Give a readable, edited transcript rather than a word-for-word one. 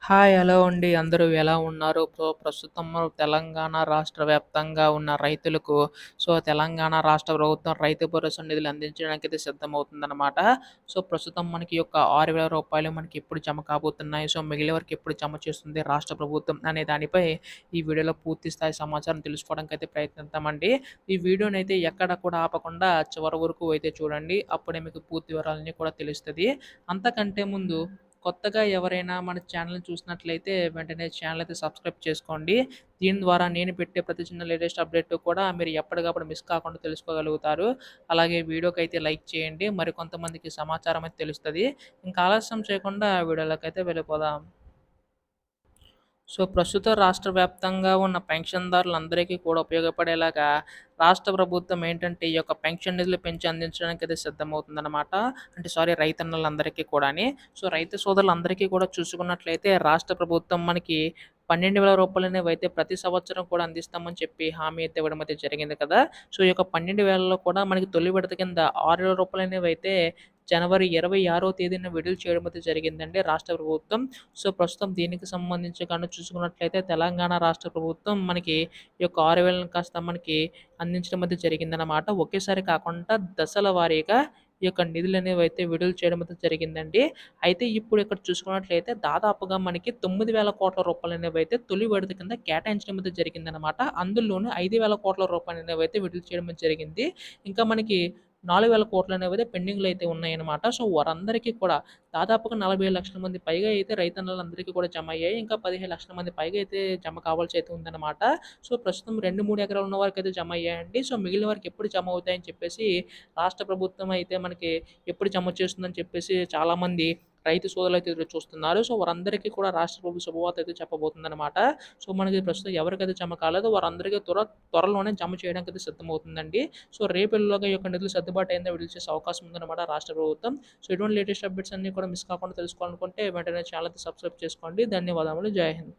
Hi! Hello అండి. అందరూ ఎలా ఉన్నారు? ప్రస్తుతం మన తెలంగాణ రాష్ట్ర వ్యాప్తంగా ఉన్న రైతులకు తెలంగాణ రాష్ట్ర ప్రభుత్వం రైతు భరోసా నిధులు అందించడానికైతే సిద్ధమవుతుందనమాట. ప్రస్తుతం మనకి యొక్క రూ. 6,000 మనకి ఎప్పుడు జమ కాబోతున్నాయి? మిగిలే వరకు ఎప్పుడు జమ చేస్తుంది రాష్ట్ర ప్రభుత్వం అనే దానిపై ఈ వీడియోలో పూర్తి స్థాయి సమాచారం తెలుసుకోవడానికైతే ప్రయత్నిద్దామండి. ఈ వీడియోనైతే ఎక్కడ కూడా ఆపకుండా చివరి వరకు అయితే చూడండి. అప్పుడే మీకు పూర్తి వివరాలన్నీ కూడా తెలుస్తది. అంతకంటే ముందు కొత్తగా ఎవరైనా మన ఛానల్‌ని చూసినట్లయితే వెంటనే ఛానల్ అయితే సబ్స్క్రైబ్ చేసుకోండి. దీని ద్వారా నేను పెట్టే ప్రతి చిన్న లేటెస్ట్ అప్డేట్ కూడా మీరు ఎప్పటికప్పుడు మిస్ కాకుండా తెలుసుకోగలుగుతారు. అలాగే వీడియోకైతే లైక్ చేయండి. మరికొంతమందికి సమాచారం అయితే తెలుస్తది. ఇంకా ఆలస్యం చేయకుండా వీడియోలోకైతే వెళ్ళిపోదాం. ప్రస్తుత రాష్ట్ర వ్యాప్తంగా ఉన్న పెన్షన్‌దారులందరికీ కూడా ఉపయోగపడేలాగా రాష్ట్ర ప్రభుత్వం ఏంటంటే, ఈ యొక్క పెన్షన్ నిధులు పెంచి అందించడానికైతే సిద్ధమవుతుందనమాట. అంటే రైతన్నలందరికీ కూడాని. రైతు సోదరులందరికీ కూడా చూసుకున్నట్లయితే రాష్ట్ర ప్రభుత్వం మనకి రూ. 12,000 ప్రతి సంవత్సరం కూడా అందిస్తామని చెప్పి హామీ అయితే ఇవ్వడం అయితే జరిగింది కదా! ఈ యొక్క 12,000లో కూడా మనకి తొలి విడత కింద రూ. 6,000 జనవరి 26వ తేదీన విడుదల చేయడం అయితే జరిగిందండి రాష్ట్ర ప్రభుత్వం. ప్రస్తుతం దీనికి సంబంధించి గాను చూసుకున్నట్లయితే తెలంగాణ రాష్ట్ర ప్రభుత్వం మనకి ఈ యొక్క 6,000 కాస్త మనకి అందించడం అయితే జరిగిందనమాట. ఒకేసారి కాకుండా దశల వారీగా ఈ యొక్క నిధులనేవైతే విడుదల చేయడం అయితే జరిగిందండి. అయితే ఇప్పుడు ఇక్కడ చూసుకున్నట్లయితే దాదాపుగా మనకి రూ. 9,000 తొలి విడత కింద కేటాయించడం అయితే జరిగిందనమాట. అందులోను రూ. 5,000 విడుదల చేయడం అయితే జరిగింది. ఇంకా మనకి 4,000 పెండింగ్‌లో అయితే ఉన్నాయన్నమాట. వారందరికీ కూడా దాదాపుగా 40,00,000 మంది పైగా అయితే రైతన్నలందరికీ కూడా జమ అయ్యాయి. ఇంకా 15,00,000 మంది పైగా అయితే జమ కావాల్సి అయితే ఉందన్నమాట. ప్రస్తుతం 2, 3 ఎకరాలు ఉన్న వారికైతే జమ అయ్యాయండి. మిగిలిన వారికి ఎప్పుడు జమ అవుతాయని చెప్పేసి రాష్ట్ర ప్రభుత్వం అయితే మనకి ఎప్పుడు జమ చేస్తుందని చెప్పేసి చాలామంది రైతు సోదరులైతే ఎదురు చూస్తున్నారు. వారందరికీ కూడా రాష్ట్ర ప్రభుత్వం శుభవార్త అయితే చెప్పబోతుందన్నమాట. మనకి ప్రస్తుతం ఎవరికైతే జమ కాలేదో వారందరికీ త్వరలోనే జమ చేయడానికైతే సిద్ధమవుతుందండి. రేపు ఎల్లుండిలోగా ఈ యొక్క నిధులు సర్దుబాటు అయిందో విడుదల చేసే అవకాశం ఉందన్నమాట రాష్ట్ర ప్రభుత్వం. ఇటువంటి లేటెస్ట్ అప్డేట్స్ అన్నీ కూడా మిస్ కాకుండా తెలుసుకోవాలనుకుంటే వెంటనే ఛానల్ అయితే సబ్స్క్రైబ్ చేసుకోండి. ధన్యవాదములు. జై హింద్.